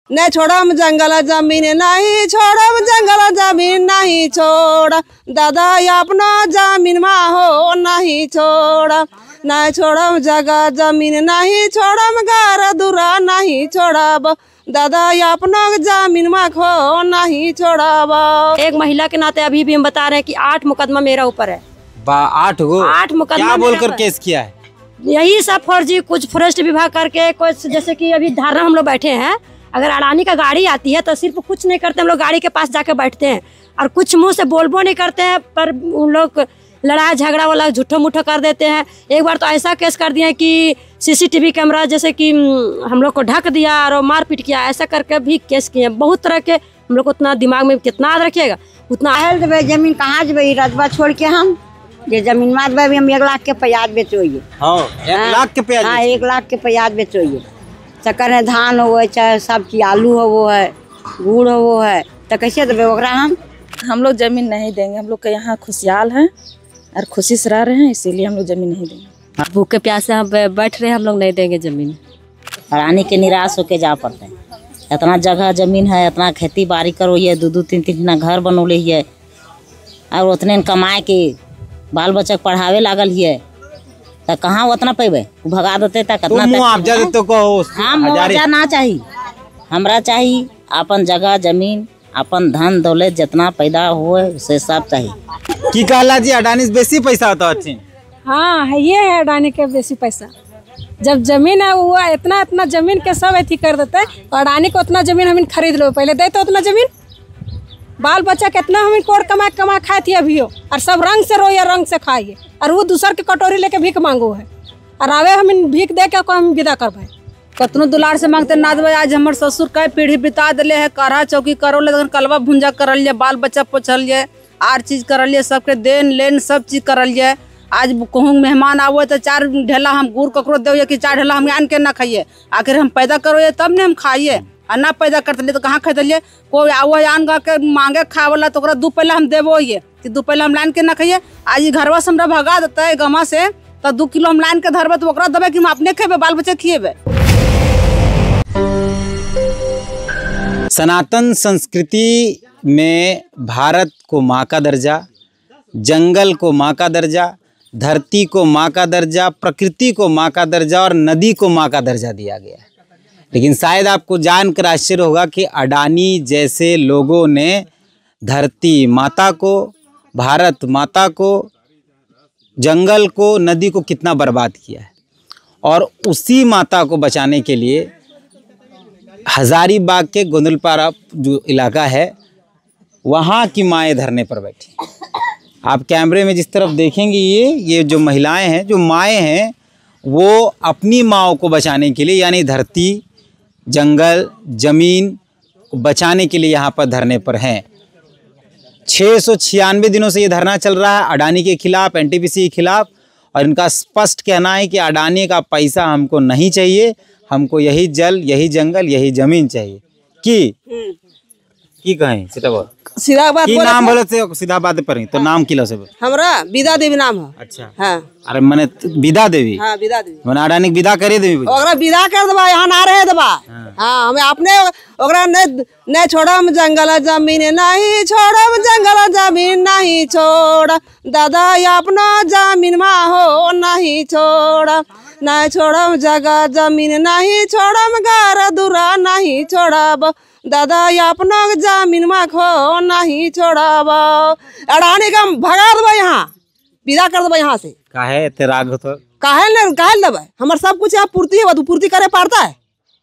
न छोड़म जंगल जमीन नहीं छोड़म जंगल जमीन नहीं छोड़ दादा अपना जमीन मा हो नहीं छोड़ नहीं छोड़म जगह जमीन नहीं छोड़म घर दूरा नहीं छोड़ब दादा अपना जमीन मा खो नहीं छोड़ब। एक महिला के नाते अभी भी हम बता रहे हैं कि 8 मुकदमा मेरा ऊपर है। 8 मुकदमा क्या बोलकर केस किया है? यही सब फर्जी, कुछ फॉरेस्ट विभाग करके, कुछ जैसे कि अभी धरना हम लोग बैठे हैं, अगर अडानी का गाड़ी आती है तो सिर्फ कुछ नहीं करते, हम लोग गाड़ी के पास जाके बैठते हैं और कुछ मुंह से बोलबो नहीं करते हैं, पर उन लोग लड़ाई झगड़ा वाला झूठो मूठो कर देते हैं। एक बार तो ऐसा केस कर दिया कि सीसीटीवी कैमरा जैसे कि हम लोग को ढक दिया और मारपीट किया, ऐसा करके भी केस किए। बहुत तरह के हम लोग को उतना दिमाग में कितना याद रखिएगा उतना। जमीन कहाँ जब रजबा छोड़ के हम ये जमीन मात हम 1 लाख के प्याज बेचोइए। 1 लाख के प्याज? हाँ 1 लाख के प्याज बेचोइए। चक्कर है धान हो चाहे सब्जी आलू हो वो है गुड़ हो वो है तो कैसे देवे ओकरा हम लोग जमीन नहीं देंगे। हम लोग के यहाँ खुशहाल हैं और खुशी से रह रहे हैं, इसीलिए हम लोग जमीन नहीं देंगे। भूखे प्यासे हम बैठ रहे हैं, हम लोग नहीं देंगे जमीन। अडानी के निराश होके जा पड़ते हैं। इतना जगह जमीन है, इतना खेती बाड़ी करो, ये 2-2 3-3 घर बनौले है और उतने कमाए के बाल बच्चा पढ़ावे लागल है तो कहाँ उतना पैबे भगा देते कितना मुआवजा देते को? हाँ मुआवजा ना चाहिए, हमरा चाहिए अपन जगह जमीन अपन धन दौलत जितना पैदा हुए उसे सब चाहिए। की कहला जी अडानी से बेसी पैसा होता है? हाँ है, ये है अडानी के बेसी पैसा। जब जमीन है वो इतना जमीन के सब अथी कर देते तो अडानी को उतना जमीन हम खरीद लो, पहले देते उतना जमीन। बाल बच्चा कितना हम कोर कमा खाए थी अभी और सब रंग से रो या रंग से खाइए और वो दूसर के कटोरी लेके भीख मांगो है और आवे हम भीख दे के हम विदा करबे। कतनो दुलार से मांगते ना देवे। आज हमारे ससुर कई पीढ़ी बिता दिले है, काढ़ा चौकी करो ले, कलवा भुंजा करल जाए, बाल बच्चा पोछल जाए, आर चीज करल जाए, सबके देन लेन सब चीज करल जाए। आज कहूँ मेहमान आवो तो 4 ढेला हम गुड़ ककरो दे कि 4 ढेला हम आन के ना खाइए। आखिर हम पैदा करो तब ने हम खाइए और ना पैदा करते तो कहाँ खरीदिए। कोई आवो आन गा के मांगे खाए वाला तो 2 पहले हम देवो ये कि 2 पहले हम लान के ना खाइए। आज ये घरवा से हमरा भगा देता है गमा से तो 2 किलो हम लान के धरबे तो ओकरा देवे कि हम अपने खेबे बाल बच्चे खिएबे। सनातन संस्कृति में भारत को माँ का दर्जा, जंगल को माँ का दर्जा, धरती को माँ का दर्जा, प्रकृति को माँ का दर्जा और नदी को माँ का दर्जा दिया गया है। लेकिन शायद आपको जानकर आश्चर्य होगा कि अडानी जैसे लोगों ने धरती माता को, भारत माता को, जंगल को, नदी को कितना बर्बाद किया है। और उसी माता को बचाने के लिए हजारीबाग के गोंदलपारा जो इलाका है वहाँ की माएँ धरने पर बैठी। आप कैमरे में जिस तरफ देखेंगे ये जो महिलाएं हैं, जो माएँ हैं, वो अपनी माँओं को बचाने के लिए यानी धरती, जंगल, ज़मीन को बचाने के लिए यहाँ पर धरने पर हैं। 696 दिनों से ये धरना चल रहा है अडानी के खिलाफ, एनटीपीसी के खिलाफ। और इनका स्पष्ट कहना है कि अडानी का पैसा हमको नहीं चाहिए, हमको यही जल, यही जंगल, यही जमीन चाहिए। की कहें सीधा बात की नाम बोले से सीधा बात पर तो नाम किलो से हमरा विदा देवी नाम है। अच्छा हाँ अरे मने विदा देवी? हाँ विदा देवी। मने अडानी विदा करे देवी? ओकरा विदा कर देबा, यहाँ ना रहे देबा। हाँ हमें अपने ओकरा नहीं छोड़म जंगल जमीन नहीं छोड़म जंगल जमीन नहीं छोड़ दादा अपना जमीन मा हो नहीं छोड़ नहीं छोड़म जगह जमीन नहीं छोड़म घर दूरा नहीं छोड़ब दादा अपना जमीन मा खो नहीं छोड़ब। अडानी का भगा देबा, यहाँ विदा कर देबा यहाँ से। काहे इतने राग हो तो? काहे देबा, हमार सब कुछ यहाँ पूर्ति है, तू पूर्ति करे पड़ता है।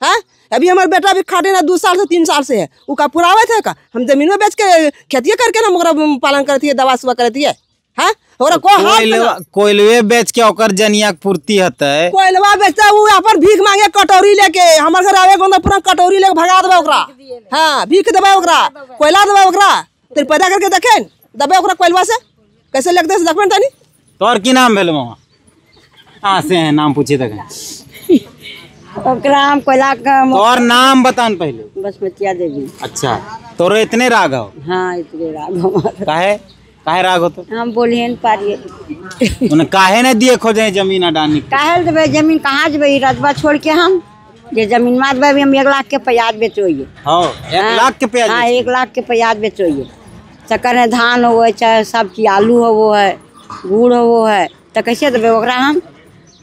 हाँ अभी हमारे बेटा भी खाटे ना 2 साल से 3 साल से है, वो का पुरावे थे का हम जमीन में बेच के खेती करके ना पालन करती है, दवा सुवा करती है। हाँ कोयलवे बेच के ओकर जनिया पूर्ति है। कोयलवा बेचता वो यहाँ पर भीख मांगे कटोरी लेके, हमारे घर आवे गोंदा पूरा कटोरी लेके भगा देबा ओकरा। हाँ भीख देबा ओकरा, कोयला देबा ओकरा, तेरे पैदा करके देखे दबे ओकरा कोयलवा से कैसे लगते है देखबे तनी। तोर की नाम भेल मामा? कहाँ से है नाम पूछे तक? ओकरा हम कोयला का तोर नाम बतान पहले। बसमतिया देवी। अच्छा तोरे इतने राग हो? हाँ इतने राग हमारे। काहे राग हो तो? हम बोलिए न पारिए काहे न दिए खोजे जमीन अडानी? काहे देबे जमीन कहाँ जबे रजबा छोड़ के हम ये जमीन मात भाई हम 1 लाख के प्याज बेचोइए। हाँ 1 लाख के प्याज हाँ बेचिए। 1 लाख के प्याज बेचोइए। चक्कर है धान हो है चाहे सब्जी आलू हो वो है गुड़ हो वो है तो कैसे देवे ओकरा हम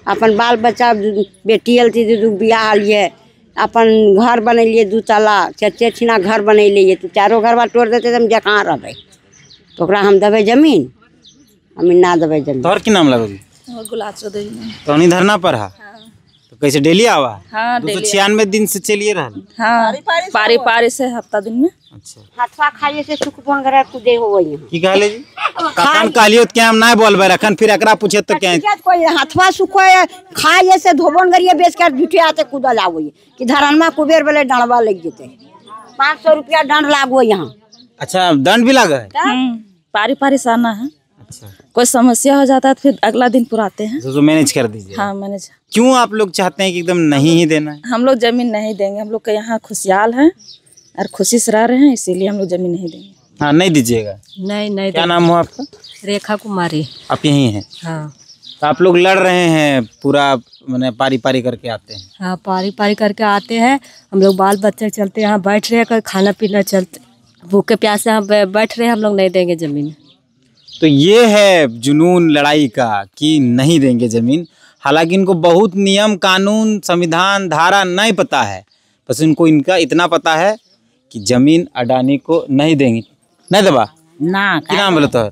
अपन बाल बच्चा बेटी अलती दू बियाह लिए अपन घर बनैलिए 2 तला 4 छिना घर बनैलिए तो 4 घरवा तोड़ देते तो हम जहाँ रहबै तो ओकरा हम देवे जमीन हम ना देवे जमीन। तोहर की नाम लगो जी? गुलाब चौधरी। तो नहीं धरना पर है तो कैसे डेली आवा? हाँ 296 दिन से चलिए रहा। हाँ पारी पारी से हफ्ता दिन में। अच्छा हथवा खाइए से सुख बन गया कुदे हो वही की कहले जी? कखन कहलियो क्या हम ना बोलबे रखन फिर एकरा पूछे तो क्या कोई हथवा सुख खाइए से धोबन गरिए बेच कर झूठे आते कूदल आवो कि धरनमा कुबेर बेले डंडवा लग जेते 500 रुपया दंड लागो यहाँ। अच्छा दंड भी लगा है? पारी पारी से आना है। अच्छा कोई समस्या हो जाता है तो फिर अगला दिन पुराते हैं। तो मैनेज कर दीजिए। हाँ मैनेज। क्यों आप लोग चाहते हैं कि एकदम नहीं ही देना है? हम लोग जमीन नहीं देंगे। हम लोग के यहाँ खुशहाल है और खुशी से रह रहे हैं इसीलिए हम लोग जमीन नहीं देंगे। हाँ नहीं दीजिएगा। नहीं क्या नाम हो आपका? रेखा कुमारी। आप यहीं हैं? हाँ तो आप लोग लड़ रहे हैं पूरा मैंने पारी पारी करके आते हैं? हाँ पारी पारी करके आते हैं हम लोग बाल बच्चे चलते यहाँ बैठ रहे हैं खाना पीना चलते भूखे प्यासे यहाँ बैठ रहे हैं हम लोग नहीं देंगे जमीन। तो ये है जुनून लड़ाई का कि नहीं देंगे जमीन। हालांकि इनको बहुत नियम कानून संविधान धारा नहीं पता है बस इनको इनका इतना पता है कि जमीन अडानी को नहीं देंगे। नहीं दबा ना क्या नाम बोले तो?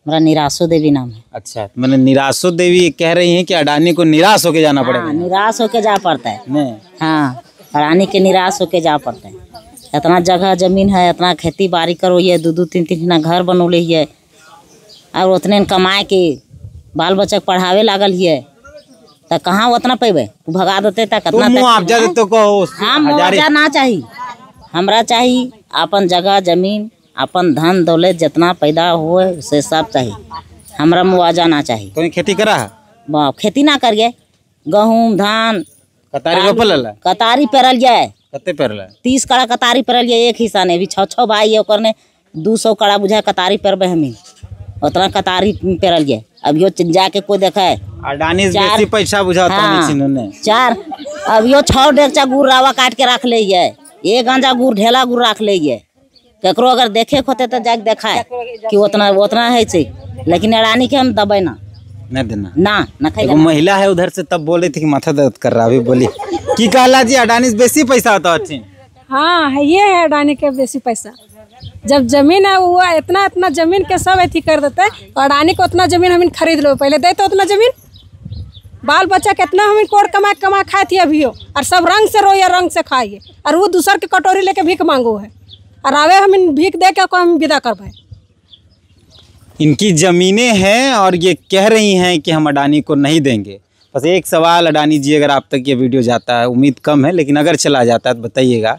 मेरा निराशो देवी नाम है। अच्छा मैंने निराशो देवी कह रही हैं कि अडानी को निराश होके जाना पड़ेगा। हाँ, निराश होके जा पड़ता है। नहीं हाँ अडानी के निराश होके जा पड़ता है। इतना जगह जमीन है इतना खेती बाड़ी करो ये 2-2 3-3 घर बनौले है और उतने कमाए के बाल बच्चा पढ़ावे लागल है तो कहाँ उतना पैबे भगा देते तक तो मुआवजा देते कहो। हाँ मुआवजा ना चाहिए हमरा चाहिए अपन जगह जमीन अपन धन दौलत जितना पैदा हो से सब चाहिए हमरा मुआवजा ना चाहिए। तो खेती करा है? खेती ना करिए गेहूँ धान कतारी रोपल कतारी पेरल जाए कते पेरल 30 कड़ा कतारी पेरल जाए एक हिस्सा ने अभी 6 भाई है ओकर ने 200 कड़ा बुझा कतारी पेरबे हमें उतना कतारी पेरल जाए अभियो जाके कोई देखा है अडानी से बेसी पैसा बुझाता हाँ, है 4 अभियो 6 डेगचा गुड़ रावा काट के रख ले है 1 गांजा गुड़ ढेला गुड़ रख ले है ककरो अगर देखे होते तो जाके देखा है कि उतना है से लेकिन अडानी के हम दबे ना नहीं देना ना एगो महिला है उधर से तब बोले थे कि माथा दर्द कर रहा अभी बोली की कहला जी अडानी से बेसी पैसा होता है? हाँ है ये है अडानी के बेसी पैसा। जब जमीन है वो इतना इतना जमीन के सब अथी कर देते हैं और अडानी को उतना जमीन हम खरीद लो पहले देते उतना जमीन बाल बच्चा कितना हम कोट कमा खाए थे अभियो और सब रंग से रोइए रंग से खाइए और वो दूसर के कटोरी लेके भीख मांगो है और आवे हम भीख दे के हम विदा करवाए। इनकी ज़मीनें हैं और ये कह रही हैं कि हम अडानी को नहीं देंगे। बस एक सवाल अडानी जी अगर आप तक ये वीडियो जाता है उम्मीद कम है लेकिन अगर चला जाता है तो बताइएगा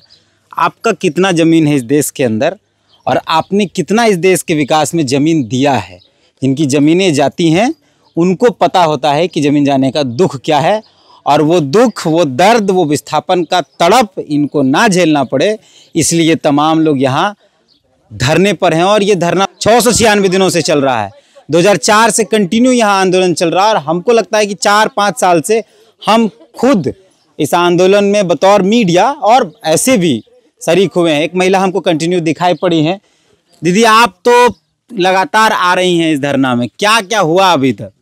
आपका कितना ज़मीन है इस देश के अंदर और आपने कितना इस देश के विकास में ज़मीन दिया है। जिनकी ज़मीनें जाती हैं उनको पता होता है कि ज़मीन जाने का दुख क्या है और वो दुख वो दर्द वो विस्थापन का तड़प इनको ना झेलना पड़े इसलिए तमाम लोग यहाँ धरने पर हैं। और ये धरना 696 दिनों से चल रहा है 2004 से कंटिन्यू यहाँ आंदोलन चल रहा है और हमको लगता है कि 4-5 साल से हम खुद इस आंदोलन में बतौर मीडिया और ऐसे भी शरीक हुए हैं। एक महिला हमको कंटिन्यू दिखाई पड़ी है। दीदी आप तो लगातार आ रही हैं इस धरना में, क्या क्या हुआ अभी तक?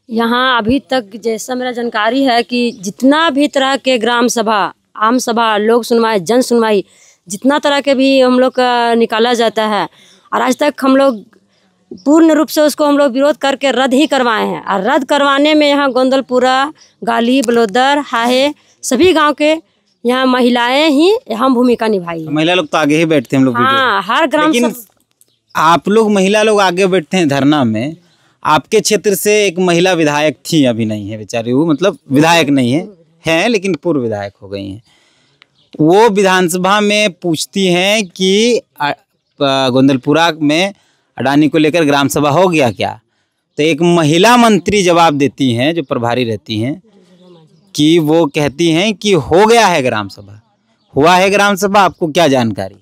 यहाँ अभी तक जैसा मेरा जानकारी है कि जितना भी तरह के ग्राम सभा आम सभा लोक सुनवाई जन सुनवाई जितना तरह के भी हम लोग का निकाला जाता है और आज तक हम लोग पूर्ण रूप से उसको हम लोग विरोध करके रद्द ही करवाए हैं। और रद्द करवाने में यहाँ गोंदलपुरा गाली बलोदर हाहे सभी गांव के यहाँ महिलाएं ही अहम भूमिका निभाई है। महिला लोग तो आगे ही बैठते हैं हम लोग हाँ हर ग्राम लेकिन आप लोग महिला लोग आगे बैठते हैं धरना में। आपके क्षेत्र से एक महिला विधायक थी अभी नहीं है बेचारी वो मतलब विधायक नहीं है लेकिन पूर्व विधायक हो गई हैं। वो विधानसभा में पूछती हैं कि गोंदलपुरा में अडानी को लेकर ग्राम सभा हो गया क्या? तो एक महिला मंत्री जवाब देती हैं जो प्रभारी रहती हैं कि वो कहती हैं कि हो गया है ग्राम सभा। हुआ है ग्राम सभा? आपको क्या जानकारी?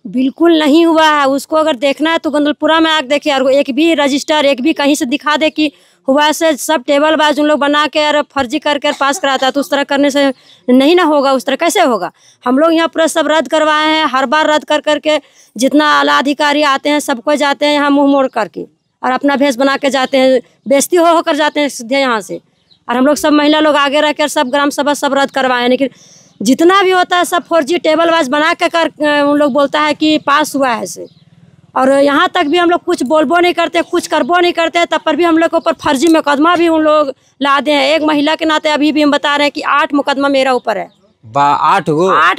बिल्कुल नहीं हुआ है। उसको अगर देखना है तो गोंदलपुरा में आके देखिए और एक भी रजिस्टर एक भी कहीं से दिखा दे कि हुआ से सब टेबल बाज उन लोग बना के और फर्जी कर पास कराता है। तो उस तरह करने से नहीं ना होगा, उस तरह कैसे होगा। हम लोग यहाँ पूरा सब रद्द करवाए हैं, हर बार रद्द करके जितना आला अधिकारी आते हैं सबको जाते हैं यहाँ मुँह मोड़ करके और अपना भेष बना के जाते हैं, बेइज्जती होकर जाते हैं सीधे यहाँ से। और हम लोग सब महिला लोग आगे रह कर सब ग्राम सभा सब रद्द करवाए हैं, लेकिन जितना भी होता है सब फर्जी टेबल वाइज बना के उन लोग बोलता है कि पास हुआ है ऐसे। और यहाँ तक भी हम लोग कुछ बोलबो नहीं करते, कुछ करबो नहीं करते, तब पर भी हम लोग के ऊपर फर्जी मुकदमा भी उन लोग ला दे हैं। एक महिला के नाते अभी भी हम बता रहे हैं कि 8 मुकदमा मेरा ऊपर है। 8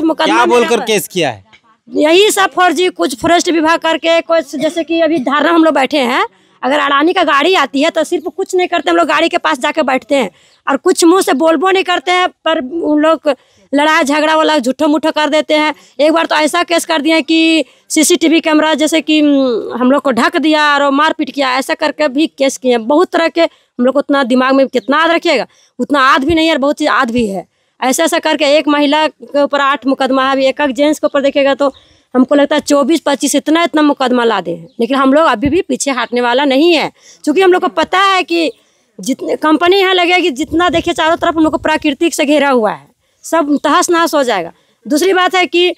मुकदमा क्या बोलकर केस किया है? यही सब फर्जी, कुछ फॉरेस्ट विभाग करके, कुछ जैसे कि अभी धारणा हम लोग बैठे हैं, अगर अडानी का गाड़ी आती है तो सिर्फ कुछ नहीं करते, हम लोग गाड़ी के पास जाके बैठते हैं और कुछ मुंह से बोलबो नहीं करते हैं, पर उन लोग लड़ाई झगड़ा वाला झूठो मूठो कर देते हैं। एक बार तो ऐसा केस कर दिया कि सीसीटीवी कैमरा जैसे कि हम लोग को ढक दिया और मारपीट किया, ऐसा करके भी केस किए। बहुत तरह के हम लोग को उतना दिमाग में कितना याद रखिएगा, उतना याद भी नहीं है और बहुत ही याद भी है। ऐसा करके एक महिला के ऊपर 8 मुकदमा है। अभी एक जेंट्स के ऊपर देखेगा तो हमको लगता है 24-25 इतना मुकदमा ला दे हैं, लेकिन हम लोग अभी भी पीछे हटने वाला नहीं है, क्योंकि हम लोग को पता है कि जितने कंपनी यहाँ लगेगी, जितना देखिए चारों तरफ हम लोग को प्राकृतिक से घेरा हुआ है, सब तहस नहस हो जाएगा। दूसरी बात है कि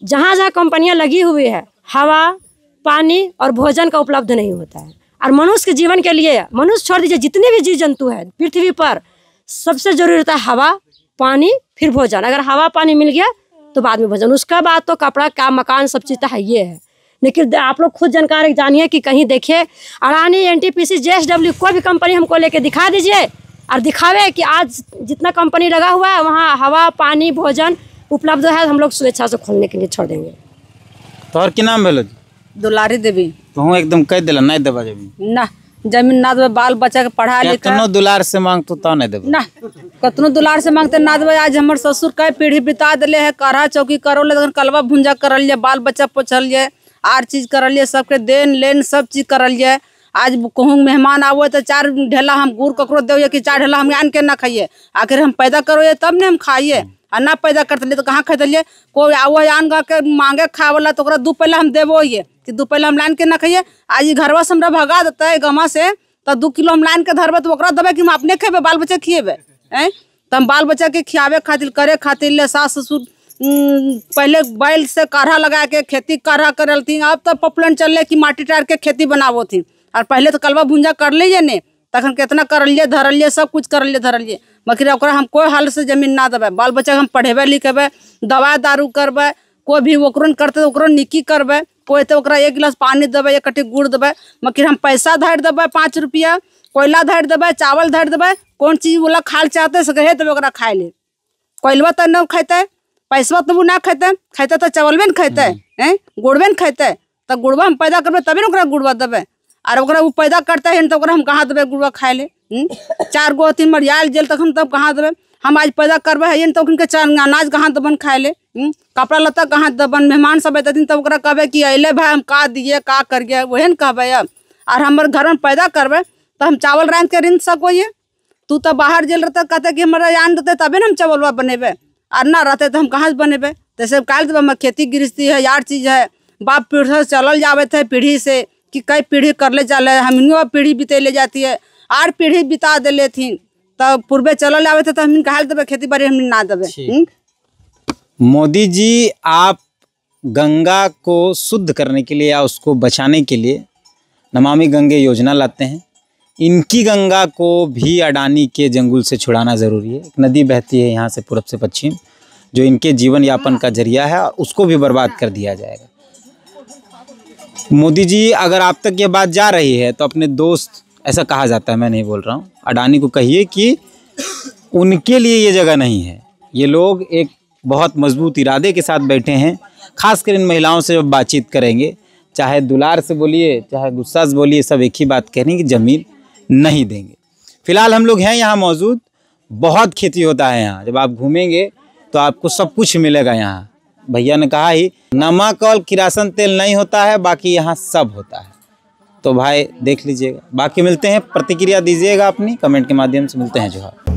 जहाँ जहाँ कंपनियाँ लगी हुई है, हवा, पानी और भोजन का उपलब्ध नहीं होता है। और मनुष्य के जीवन के लिए, मनुष्य छोड़ दीजिए, जितने भी जीव जंतु है पृथ्वी पर, सबसे जरूरी होता है हवा, पानी, फिर भोजन। अगर हवा पानी मिल गया तो बाद में भोजन, उसका बाद तो कपड़ा का मकान सब चीज़ तो है ये है। लेकिन आप लोग खुद जानकार जानिए कि कहीं देखिए अडानी, एनटीपीसी, जेएसडब्ल्यू कोई भी कंपनी हमको लेके दिखा दीजिए और दिखावे कि आज जितना कंपनी लगा हुआ है वहाँ हवा, पानी, भोजन उपलब्ध है, हम लोग स्वेच्छा से खोलने के लिए छोड़ देंगे। तोहर की नाम भेलो? दुलारी देवी। तू एकदम कह दिला नहीं देबा जमीन ना, जमीन ना देवे, बाल बच्चा के पढ़ा लिखा। कतनो दुलार से मांग तो नहीं देबा ना, कतनो दुलार से मांगते ना देवे। आज हमर ससुर कई पीढ़ी बिता दिले है, काढ़ा चौकी करोले, कलवा भुंजा करल जाए, बाल बच्चा पोछल जाए, आर चीज करल जाए, सबके देन लेन सब चीज करल जाए। आज कहूँ मेहमान आवो तो 4 ढेला हम गुड़ ककरो दे कि 4 ढेला हम आन के ना खाइए। आखिर हम पैदा करो तब ने हम खाइए, और ना पैदा करते तो कहाँ खेतलिए। कोई आवो आन गा के मांगे खाए वाला तो 2 पहले हम देवो ये कि 2 पहले हम लाइन के ना खाइए। आज घरवा से हमरा भगा देता है गमा से, तो 2 किलो हम लाइन के धरबे तो ओकरा देवे कि हम अपने खेबे, बाल बच्चे खिएबे। तो हम बाल बच्चा के खियावे खातिर करे खातिर ले सास ससुर पहले बैल से काढ़ा लगा के खेती काढ़ा करल थी। अब तो पॉपुलर चल कि माटी टार के खेती बनावो थी, और पहले तो कलवा भुंजा कर लीजिए ने, तखन कितना करलिए धरलिए, सब कुछ करलिए धरलिए। मगर ओकरा हम कोई हाल से जमीन ना देवे। बाल बच्चा हम पढ़ेबे लिखेबे, दवा दारू करबे, कोई भी ओकरो करते ओकरो निकी करबे, कोई तो ओकरा 1 गिलास पानी देवे, 1 कट्टी गुड़ देवे। मगर हम पैसा धर देवे 5 रुपया, कोयला धर देवे, चावल धर देवे, कौन चीज बोला खाल चाहते से कहे देवे ओकरा खाए ले। कोयलवा तो न खेते, पैसा तो वो ना खेते, खेते तो चावलबे न खेते, गुड़बे न खेते। तो गुड़वा हम पैदा करबे तभी ना गुड़वा देवे, और ओकरा वो पैदा करते हैं तो ओकरा हम कहाँ देवे गुड़वा खाए ले। 4 गो 3 मरियाल जेल तक हम तब कहाँ देवे। हम आज पैदा करबे है तो उनके अनाज कहाँ दबन खाए ले, कपड़ा लत्ता कहाँ दबन। मेहमान सब अतन तब ओकरा कहबे कि अले भाई हम का दिए का करिए, वही न कहबे। अब और हमारे घर में पैदा करबे तो हम चावल रांध के रिन सकोइए। तू तो बाहर जेल रहता, कहते कि हमारा आन देते तबे ना हम चावलवा बनेबे, और ना रहते तो हम कहाँ से बनेबे। जैसे काल देवे खेती गृहस्थी है, यार चीज है, बाप पीढ़ी से चलल जावे थे, पीढ़ी से कि कई पीढ़ी कर ले चले, हम पीढ़ी बिते ले जाती है, 8 पीढ़ी बिता दे थी, तब पूर्वे चलल जावे थे तो हम कहा देवे खेती बाड़ी हम ना देवे। मोदी जी, आप गंगा को शुद्ध करने के लिए या उसको बचाने के लिए नमामि गंगे योजना लाते हैं। इनकी गंगा को भी अडानी के जंगल से छुड़ाना ज़रूरी है। एक नदी बहती है यहाँ से पूरब से पश्चिम, जो इनके जीवन यापन का जरिया है, और उसको भी बर्बाद कर दिया जाएगा। मोदी जी, अगर आप तक ये बात जा रही है तो अपने दोस्त, ऐसा कहा जाता है, मैं नहीं बोल रहा हूँ, अडानी को कहिए कि उनके लिए ये जगह नहीं है। ये लोग एक बहुत मजबूत इरादे के साथ बैठे हैं। खासकर इन महिलाओं से जब बातचीत करेंगे, चाहे दुलार से बोलिए चाहे गुस्सा से बोलिए, सब एक ही बात कह रहे हैं कि ज़मीन नहीं देंगे। फिलहाल हम लोग हैं यहाँ मौजूद, बहुत खेती होता है यहाँ। जब आप घूमेंगे तो आपको सब कुछ मिलेगा यहाँ। भैया ने कहा ही, नमक और किरासन तेल नहीं होता है, बाकी यहाँ सब होता है। तो भाई देख लीजिएगा। बाकी मिलते हैं, प्रतिक्रिया दीजिएगा अपनी, कमेंट के माध्यम से मिलते हैं। जोहार।